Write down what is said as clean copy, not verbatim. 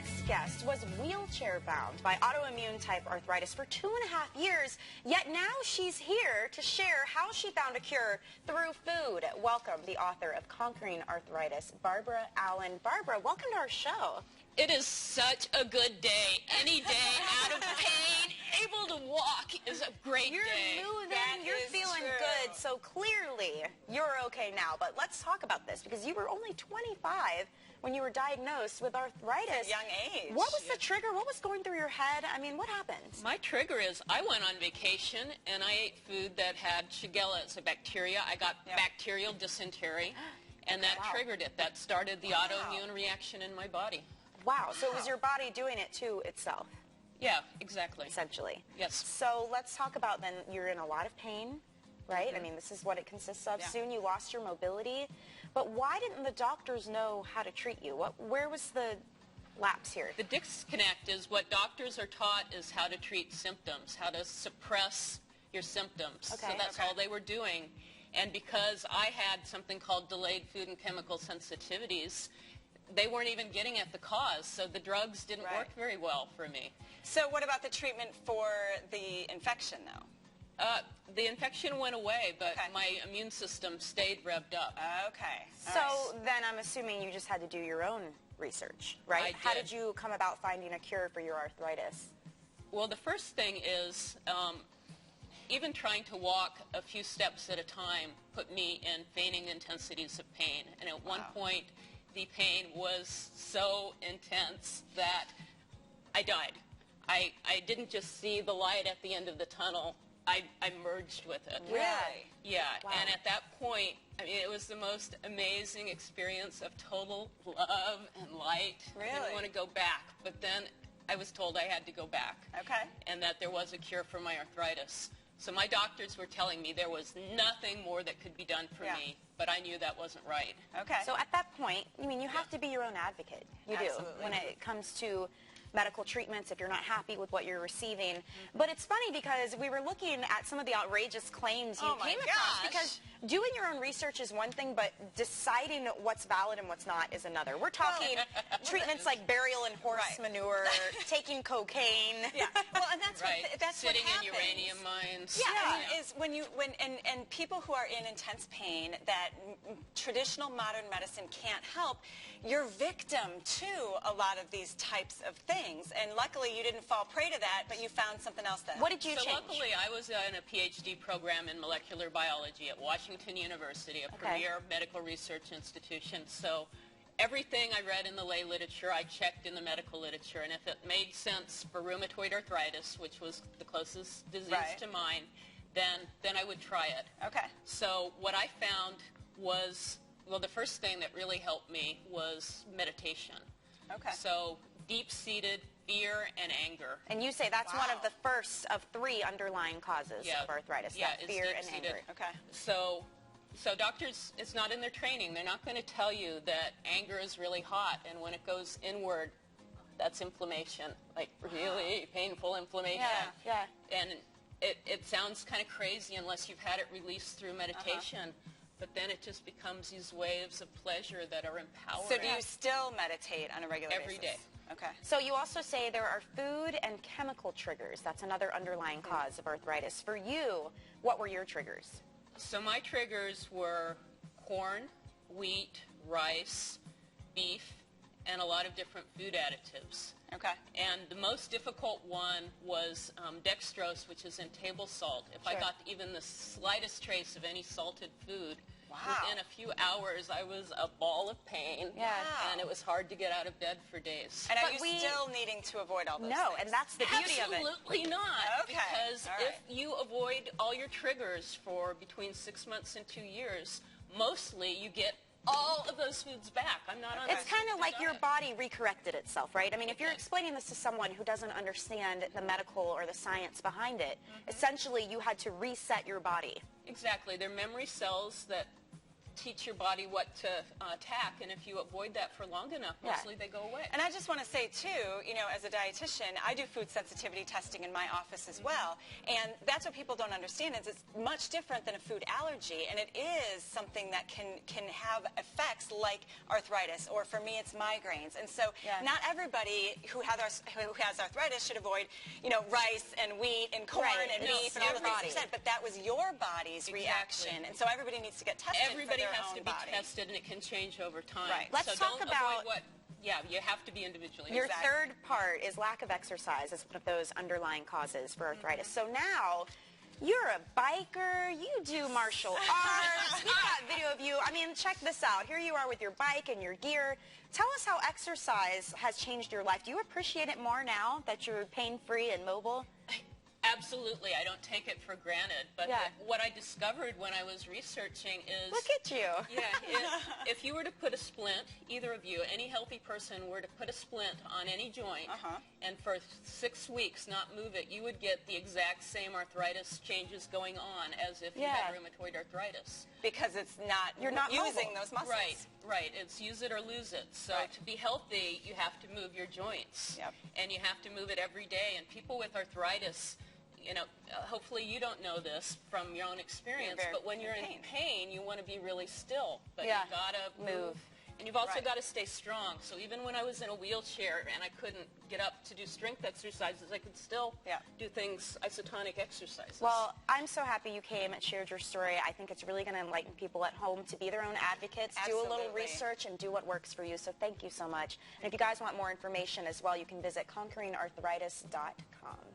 next guest was wheelchair-bound by autoimmune-type arthritis for 2.5 years, yet now she's here to share how she found a cure through food. Welcome, the author of Conquering Arthritis, Barbara Allan. Barbara, welcome to our show. It is such a good day. Any day out of pain, able to walk is a great day. You're moving, you're feeling good, so clearly you're okay now. But let's talk about this, because you were only 25 when you were diagnosed with arthritis. At a young age. What was the trigger? What was going through your head? I mean, what happened? My trigger is I went on vacation and I ate food that had Shigella. It's a bacteria. I got bacterial dysentery, and that triggered it. That started the autoimmune reaction in my body. Wow, so it was your body doing it to itself. Yeah, exactly. Essentially. Yes. So let's talk about then, you're in a lot of pain, right? Mm-hmm. I mean, this is what it consists of. Yeah. Soon you lost your mobility. But why didn't the doctors know how to treat you? Where was the lapse here? The disconnect is what doctors are taught is how to treat symptoms, how to suppress your symptoms. Okay. So that's all they were doing. And because I had something called delayed food and chemical sensitivities, they weren't even getting at the cause, so the drugs didn't work very well for me. So what about the treatment for the infection, though? The infection went away, but my immune system stayed revved up. Okay. So then I'm assuming you just had to do your own research, right? How did you come about finding a cure for your arthritis? Well, the first thing is even trying to walk a few steps at a time put me in feigning intensities of pain. And at one point, the pain was so intense that I died. I didn't just see the light at the end of the tunnel. I merged with it. Really? Yeah. Wow. And at that point, I mean, it was the most amazing experience of total love and light. Really? I didn't want to go back. But then I was told I had to go back. Okay. And that there was a cure for my arthritis. So my doctors were telling me there was nothing more that could be done for me, but I knew that wasn't right. Okay. So at that point, I mean, you have to be your own advocate. You do. When it comes to medical treatments, if you're not happy with what you're receiving. But it's funny because we were looking at some of the outrageous claims you came across, because doing your own research is one thing, but deciding what's valid and what's not is another. We're talking treatments like burial in horse manure, taking cocaine. Yeah. Well, and that's that's sitting what happens. in uranium mines. Yeah, is when people who are in intense pain that traditional modern medicine can't help, you're victim to a lot of these types of things. And luckily, you didn't fall prey to that, but you found something else that What did you change? Luckily, I was in a PhD program in molecular biology at Washington University, a premier medical research institution. So everything I read in the lay literature, I checked in the medical literature. And if it made sense for rheumatoid arthritis, which was the closest disease to mine, then I would try it. Okay. So what I found was, well, the first thing that really helped me was meditation. Okay. So deep-seated fear and anger. And you say that's one of the first of 3 underlying causes of arthritis, that fear and anger. Okay. So doctors, it's not in their training. They're not going to tell you that anger is really hot, and when it goes inward, that's inflammation, like really painful inflammation. Yeah. And it sounds kind of crazy unless you've had it released through meditation. But then it just becomes these waves of pleasure that are empowering. So do you still meditate on a regular basis? Every day. Okay. So you also say there are food and chemical triggers. That's another underlying cause of arthritis. For you, what were your triggers? So my triggers were corn, wheat, rice, beef, and a lot of different food additives. Okay. And the most difficult one was dextrose, which is in table salt. If I got even the slightest trace of any salted food, within a few hours I was a ball of pain, and it was hard to get out of bed for days. And are you still needing to avoid all those things? No, and that's the beauty of it. Absolutely not. Okay. Because if you avoid all your triggers for between 6 months and 2 years, mostly you get all of those foods back. I'm not on It's kind of like your body recorrected itself, right? I mean, if you're explaining this to someone who doesn't understand the medical or the science behind it, essentially you had to reset your body. Exactly. They're memory cells that teach your body what to attack, and if you avoid that for long enough, mostly they go away. And I just want to say, too, you know, as a dietitian, I do food sensitivity testing in my office as well, and that's what people don't understand is it's much different than a food allergy, and it is something that can have effects like arthritis, or for me, it's migraines. And so not everybody who has arthritis should avoid, you know, rice and wheat and corn and beef and all the things you said, but that was your body's reaction, and so everybody needs to get tested. Everybody for their has own to be body. tested, and it can change over time. Right. Let's so talk don't about avoid what. Yeah, you have to be individually. Your third part is lack of exercise is one of those underlying causes for arthritis. So now, you're a biker, you do martial arts, we've got video of you. I mean, check this out. Here you are with your bike and your gear. Tell us how exercise has changed your life. Do you appreciate it more now that you're pain-free and mobile? Absolutely. I don't take it for granted. But what I discovered when I was researching is... Look at you. If you were to put a splint, either of you, any healthy person were to put a splint on any joint, and for 6 weeks not move it, you would get the exact same arthritis changes going on as if you had rheumatoid arthritis. Because it's not, you're not using those muscles. Right. It's use it or lose it. So to be healthy, you have to move your joints. And you have to move it every day. And people with arthritis, you know, hopefully you don't know this from your own experience, but when you're in pain, you want to be really still. But you got to move. And you've also got to stay strong. So even when I was in a wheelchair and I couldn't get up to do strength exercises, I could still do things, isotonic exercises. Well, I'm so happy you came and shared your story. I think it's really going to enlighten people at home to be their own advocates, do a little research, and do what works for you. So thank you so much. And if you guys want more information as well, you can visit conqueringarthritis.com.